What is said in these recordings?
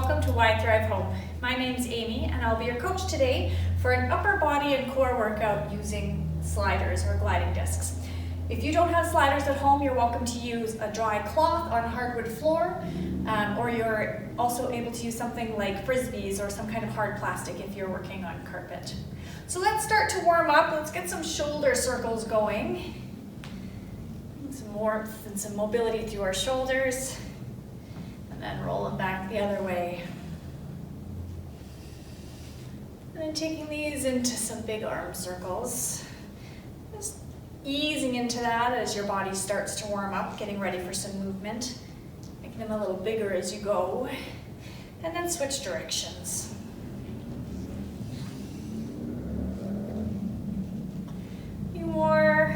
welcome to Y Thrive Home. My name's Amy and I'll be your coach today for an upper body and core workout using sliders or gliding discs. If you don't have sliders at home, you're welcome to use a dry cloth on a hardwood floor, or you're also able to use something like frisbees or some kind of hard plastic if you're working on carpet. So let's start to warm up. Let's get some shoulder circles going. Some warmth and some mobility through our shoulders. And then roll them back the other way. And then taking these into some big arm circles. Just easing into that as your body starts to warm up, getting ready for some movement. Making them a little bigger as you go. And then switch directions. A few more.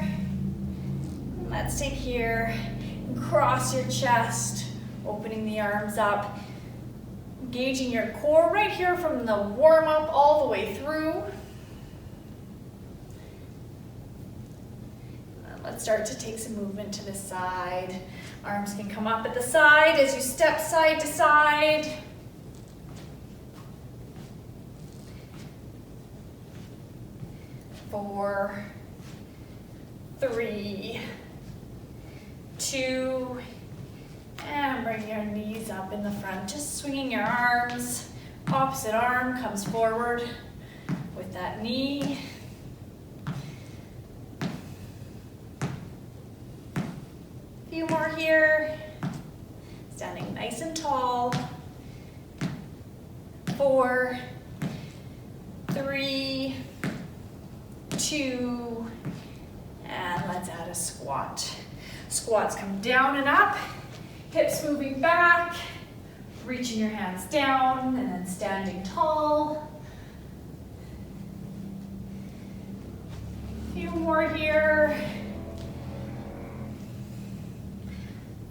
Let's take here and cross your chest. Opening the arms up, engaging your core right here from the warm up all the way through. And let's start to take some movement to the side. Arms can come up at the side as you step side to side. Four, three, two, and bring your knees up in the front, just swinging your arms. Opposite arm comes forward with that knee. A few more here. Standing nice and tall. 4, 3, 2, and let's add a squat. Squats come down and up. Hips moving back, reaching your hands down, and then standing tall. A few more here.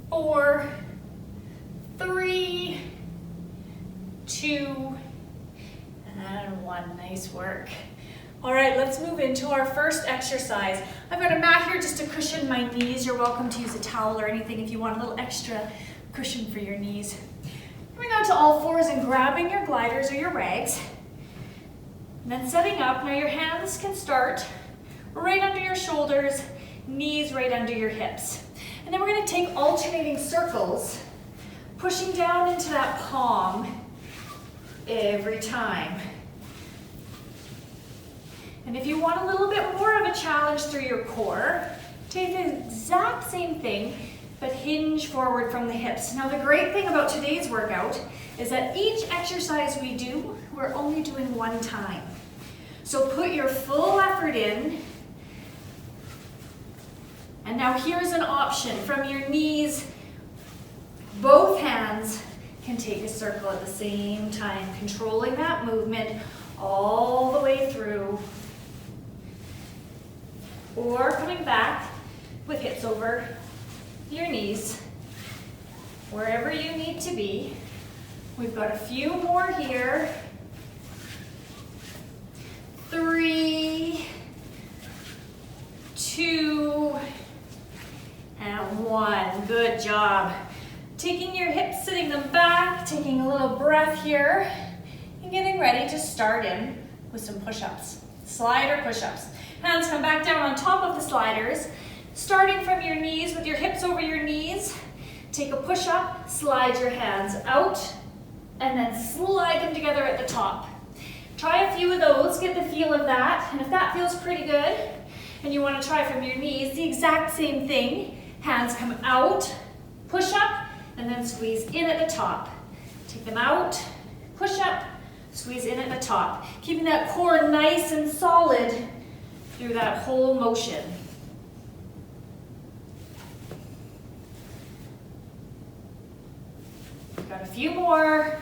4, 3, 2, and 1. Nice work. All right, let's move into our first exercise. I've got a mat here just to cushion my knees. You're welcome to use a towel or anything if you want a little extra cushion for your knees. Coming out to all fours and grabbing your gliders or your rags. And then setting up. Now your hands can start right under your shoulders, knees right under your hips. And then we're going to take alternating circles, pushing down into that palm every time. And if you want a little bit more of a challenge through your core, take the exact same thing, but hinge forward from the hips. Now the great thing about today's workout is that each exercise we do, we're only doing one time. So put your full effort in. And now here's an option. From your knees, both hands can take a circle at the same time, controlling that movement all the way through. Or coming back with hips over your knees, wherever you need to be. We've got a few more here. 3, 2, and 1. Good job. Taking your hips, sitting them back, taking a little breath here, and getting ready to start in with some push-ups. Slider push-ups. Hands come back down on top of the sliders, starting from your knees with your hips over your knees. Take a push-up, slide your hands out, and then slide them together at the top. Try a few of those, get the feel of that, and if that feels pretty good, and you want to try from your knees, the exact same thing. Hands come out, push up, and then squeeze in at the top. Take them out, push up, squeeze in at the top. Keeping that core nice and solid through that whole motion. Got a few more.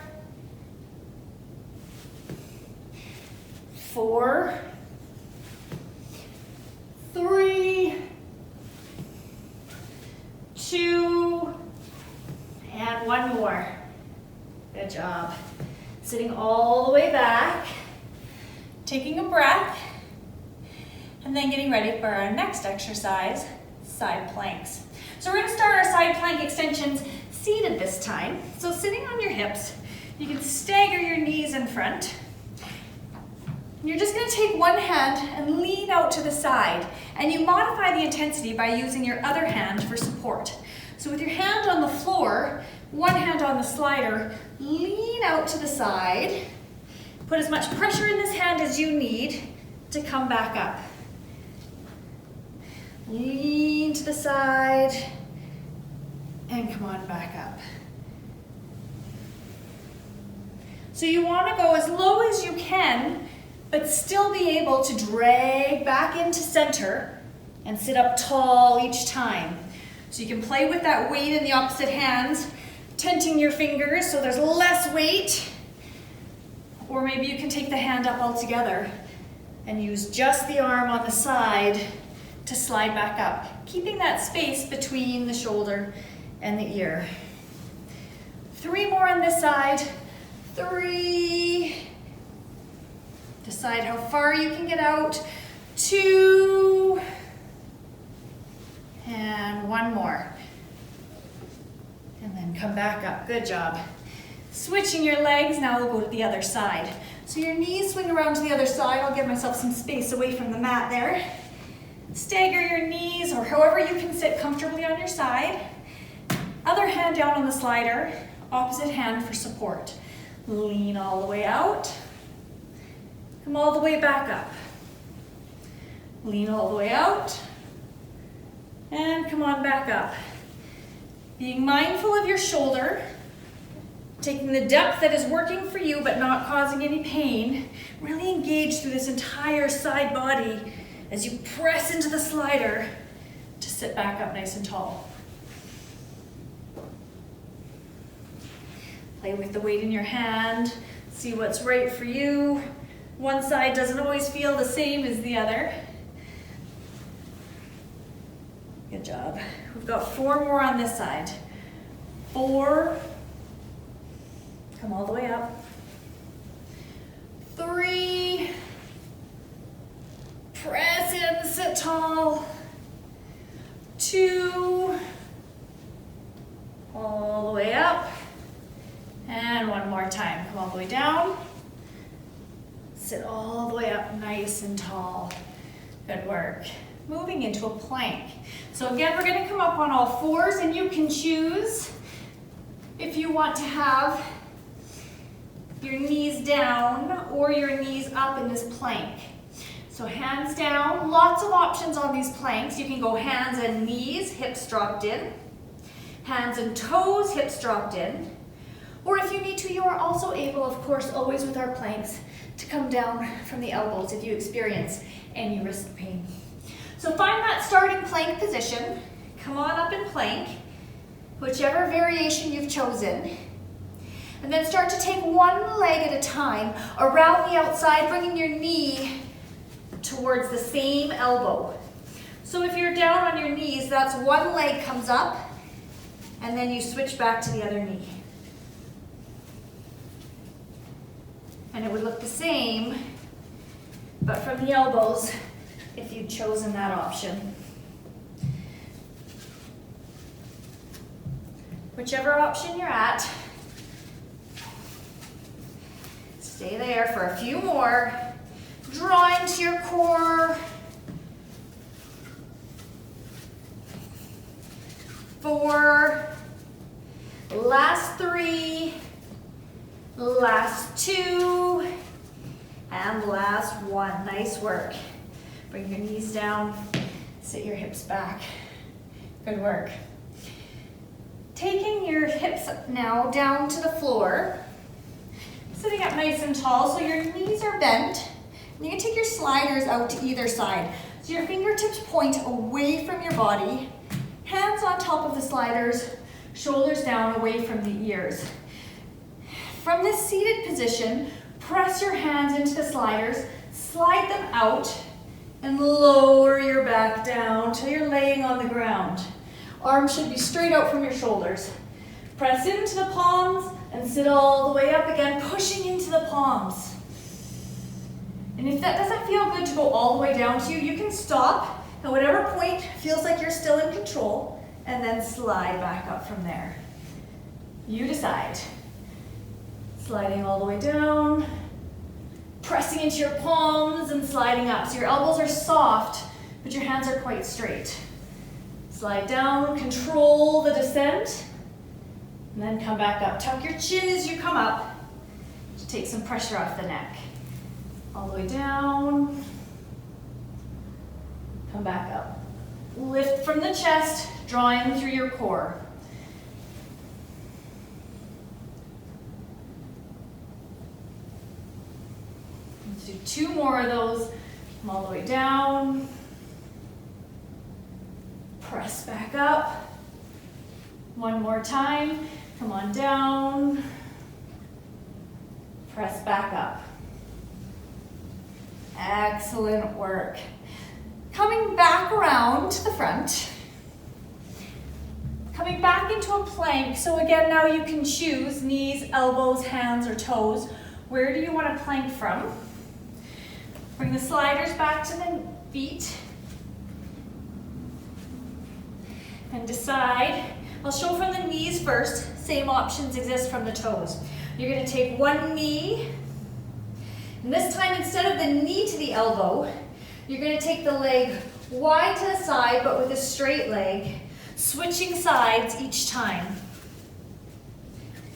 4, 3, 2, and 1 more. Good job. Sitting all the way back, taking a breath, and then getting ready for our next exercise, side planks. So we're going to start our side plank extensions seated this time. So sitting on your hips, You can stagger your knees in front. You're just gonna take one hand and lean out to the side, and you modify the intensity by using your other hand for support. So with your hand on the floor, one hand on the slider, lean out to the side, put as much pressure in this hand as you need to come back up. Lean to the side, and come on back up. So you want to go as low as you can, but still be able to drag back into center and sit up tall each time. So you can play with that weight in the opposite hands, tenting your fingers so there's less weight, or maybe you can take the hand up altogether and use just the arm on the side to slide back up, keeping that space between the shoulder and the ear. 3 more on this side. 3. Decide how far you can get out. 2. And 1 more. And then come back up. Good job. Switching your legs, now we'll go to the other side. So your knees swing around to the other side. I'll give myself some space away from the mat there. Stagger your knees, or however you can sit comfortably on your side. Other hand down on the slider, opposite hand for support. Lean all the way out. Come all the way back up. Lean all the way out. And come on back up. Being mindful of your shoulder, taking the depth that is working for you but not causing any pain. Really engage through this entire side body as you press into the slider to sit back up nice and tall. Play with the weight in your hand, see what's right for you. One side doesn't always feel the same as the other. Good job. We've got 4 more on this side. 4. Come all the way up. 3. Press in, sit tall. 2. All the way up. And 1 more time. Come all the way down. Sit all the way up nice and tall. Good work. Moving into a plank. So again, we're going to come up on all 4s, and you can choose if you want to have your knees down or your knees up in this plank. So hands down, lots of options on these planks. You can go hands and knees, hips dropped in. Hands and toes, hips dropped in. Or if you need to, you are also able, of course, always with our planks, to come down from the elbows if you experience any wrist pain. So find that starting plank position. Come on up in plank, whichever variation you've chosen. And then start to take one leg at a time around the outside, bringing your knee towards the same elbow. So if you're down on your knees, that's one leg comes up, and then you switch back to the other knee. And it would look the same, but from the elbows, if you'd chosen that option. Whichever option you're at, stay there for a few more. Draw into your core. 4. Last 3. Last 2. And last 1. Nice work. Bring your knees down. Sit your hips back. Good work. Taking your hips now down to the floor. Sitting up nice and tall so your knees are bent. And you can take your sliders out to either side. So your fingertips point away from your body. Hands on top of the sliders. Shoulders down away from the ears. From this seated position, press your hands into the sliders. Slide them out. And lower your back down till you're laying on the ground. Arms should be straight out from your shoulders. Press into the palms and sit all the way up again, pushing into the palms. And if that doesn't feel good to go all the way down to you, you can stop at whatever point feels like you're still in control, and then slide back up from there. You decide. Sliding all the way down, pressing into your palms and sliding up. So your elbows are soft, but your hands are quite straight. Slide down, control the descent, and then come back up. Tuck your chin as you come up to take some pressure off the neck. All the way down, come back up. Lift from the chest, drawing through your core. Let's do 2 more of those. Come all the way down. Press back up. 1 more time. Come on down. Press back up. Excellent work. Coming back around to the front. Coming back into a plank. So again, now you can choose knees, elbows, hands, or toes. Where do you want to plank from? Bring the sliders back to the feet. And decide. I'll show from the knees first. Same options exist from the toes. You're going to take one knee. And this time, instead of the knee to the elbow, you're going to take the leg wide to the side, but with a straight leg, switching sides each time.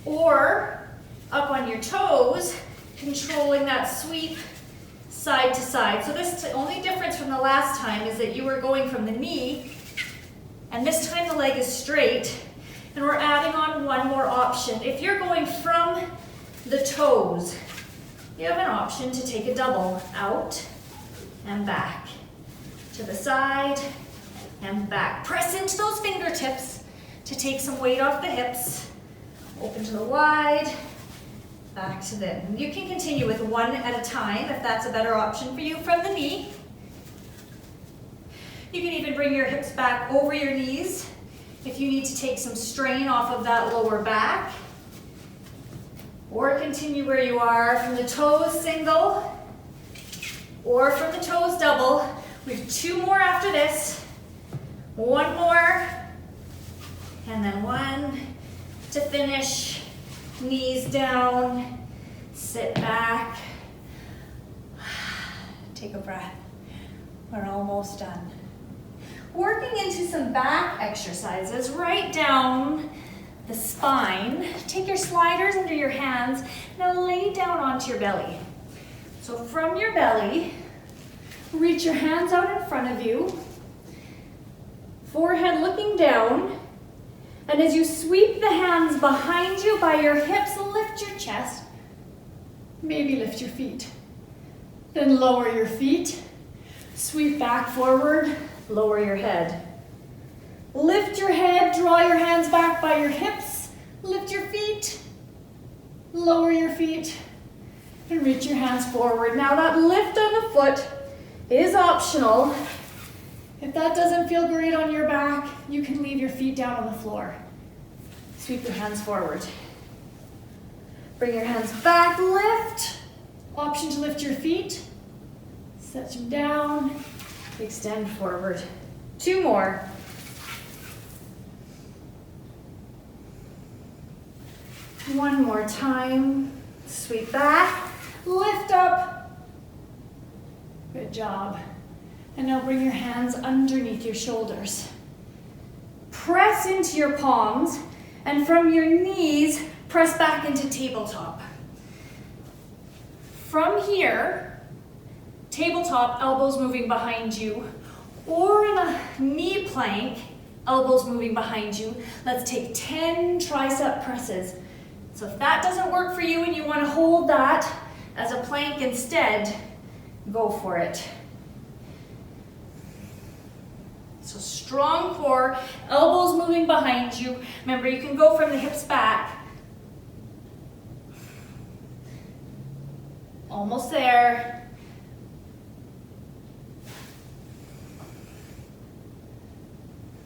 Or up on your toes, controlling that sweep side to side. So this only difference from the last time is that you were going from the knee, and this time the leg is straight, and we're adding on 1 more option. If you're going from the toes, you have an option to take a double out and back, to the side and back. Press into those fingertips to take some weight off the hips. Open to the wide, back to the. You can continue with 1 at a time if that's a better option for you from the knee. You can even bring your hips back over your knees if you need to take some strain off of that lower back. Or continue where you are from the toes single or from the toes double. We have 2 more after this. 1 more, and then 1 to finish. Knees down, sit back, take a breath. We're almost done. Working into some back exercises right down the spine. Take your sliders under your hands. Now lay down onto your belly. So from your belly, reach your hands out in front of you. Forehead looking down. And as you sweep the hands behind you by your hips, lift your chest. Maybe lift your feet. Then lower your feet. Sweep back forward, lower your head. Lift your head, draw your hands back by your hips. Lift your feet, lower your feet, and reach your hands forward. Now that lift on the foot is optional. If that doesn't feel great on your back, you can leave your feet down on the floor. Sweep your hands forward. Bring your hands back, lift. Option to lift your feet. Set them down, extend forward. 2 more. One more time. Sweep back, lift up. Good job. And now bring your hands underneath your shoulders. Press into your palms, and from your knees, press back into tabletop. From here, tabletop, elbows moving behind you, or in a knee plank, elbows moving behind you. Let's take 10 tricep presses. So if that doesn't work for you and you want to hold that as a plank instead, go for it. So strong core, elbows moving behind you. Remember, you can go from the hips back. Almost there.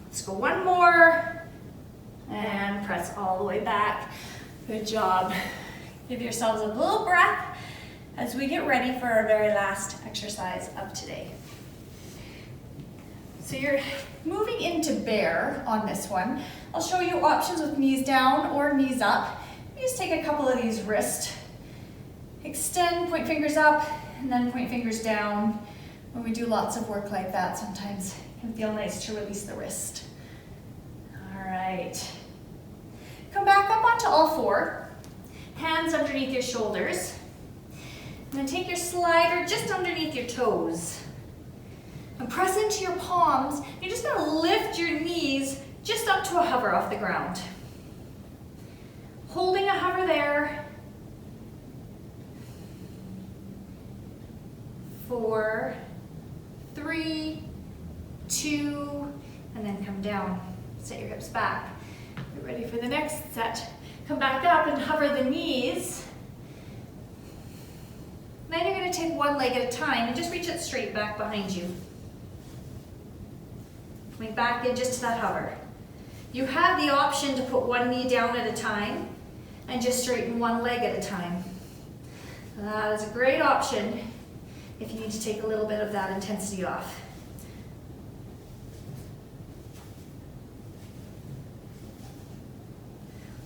Let's go 1 more. And press all the way back. Good job. Give yourselves a little breath as we get ready for our very last exercise of today. So you're moving into bear on this one. I'll show you options with knees down or knees up. You just take a couple of these wrist Extend, point fingers up, and then point fingers down. When we do lots of work like that, sometimes it can feel nice to release the wrist. All right. Come back up onto all four. Hands underneath your shoulders. And then take your slider just underneath your toes. And press into your palms. You're just gonna lift your knees just up to a hover off the ground. Holding a hover there. 4, 3, 2, and then come down. Set your hips back. Get ready for the next set. Come back up and hover the knees. Then you're going to take one leg at a time and just reach it straight back behind you. Coming back in just to that hover. You have the option to put one knee down at a time and just straighten one leg at a time. That is a great option if you need to take a little bit of that intensity off.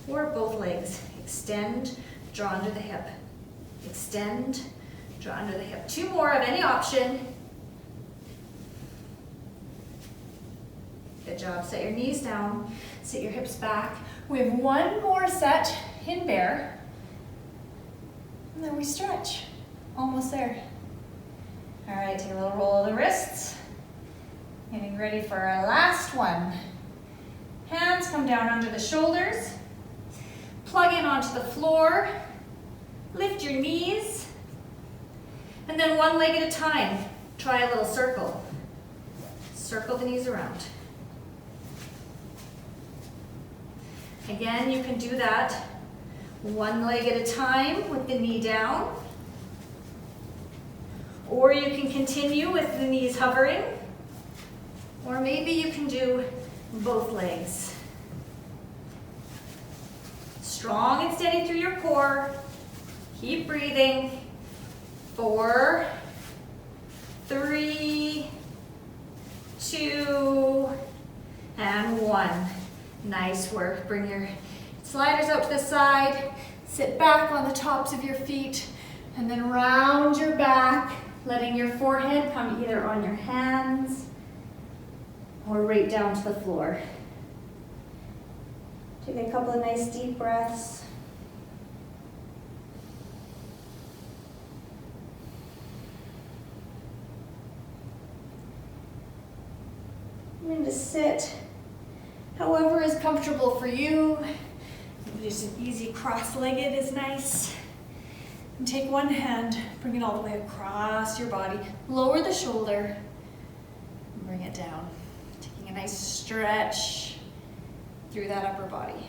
Or both legs. Extend, draw under the hip. Extend, draw under the hip. 2 more of any option. Good job. Set your knees down, sit your hips back. We have one more set in bear. And then we stretch. Almost there. All right, take a little roll of the wrists. Getting ready for our last one. Hands come down under the shoulders. Plug in onto the floor. Lift your knees. And then one leg at a time. Try a little circle. Circle the knees around. Again, you can do that one leg at a time with the knee down. Or you can continue with the knees hovering. Or maybe you can do both legs. Strong and steady through your core. Keep breathing. 4, 3, 2, and 1. Nice work. Bring your sliders out to the side. Sit back on the tops of your feet. And then round your back, letting your forehead come either on your hands or right down to the floor. Take a couple of nice deep breaths. And then just sit however is comfortable for you. Just an easy cross-legged is nice. And take one hand, bring it all the way across your body. Lower the shoulder and bring it down. Taking a nice stretch through that upper body.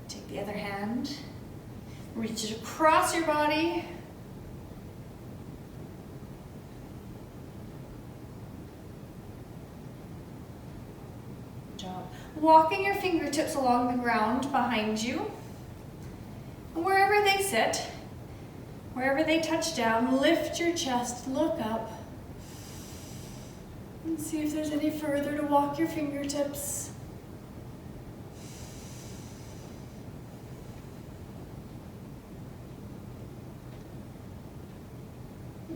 Take the other hand, reach it across your body. Good job. Walking your fingertips along the ground behind you. And wherever they sit, wherever they touch down, lift your chest, look up. And see if there's any further to walk your fingertips.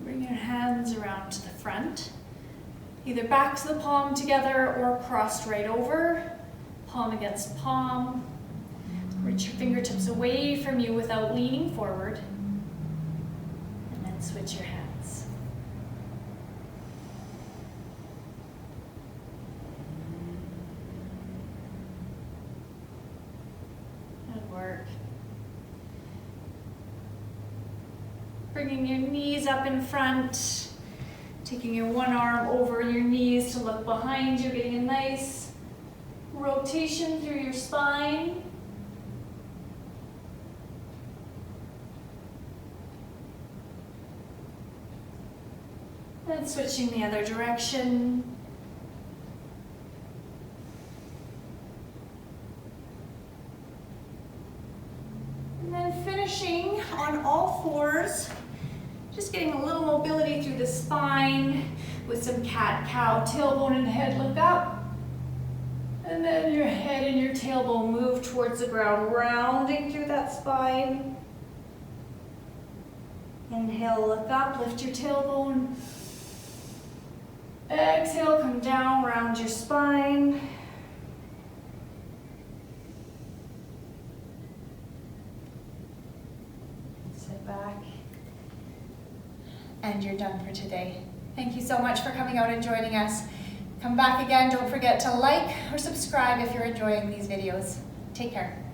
Bring your hands around to the front. Either backs of the palm together or crossed right over. Palm against palm. Reach your fingertips away from you without leaning forward. And then switch your hands. Good work. Bringing your knees up in front. Taking your one arm over your knees to look behind you, getting a nice rotation through your spine. And switching the other direction. And then finishing on all fours. Just getting a little mobility through the spine with some cat-cow, tailbone and head look up. And then your head and your tailbone move move towards the ground, rounding through that spine. Inhale, look up, lift your tailbone. Exhale, come down, round your spine. Sit back. And you're done for today. Thank you so much for coming out and joining us. Come back again. Don't forget to like or subscribe if you're enjoying these videos. Take care.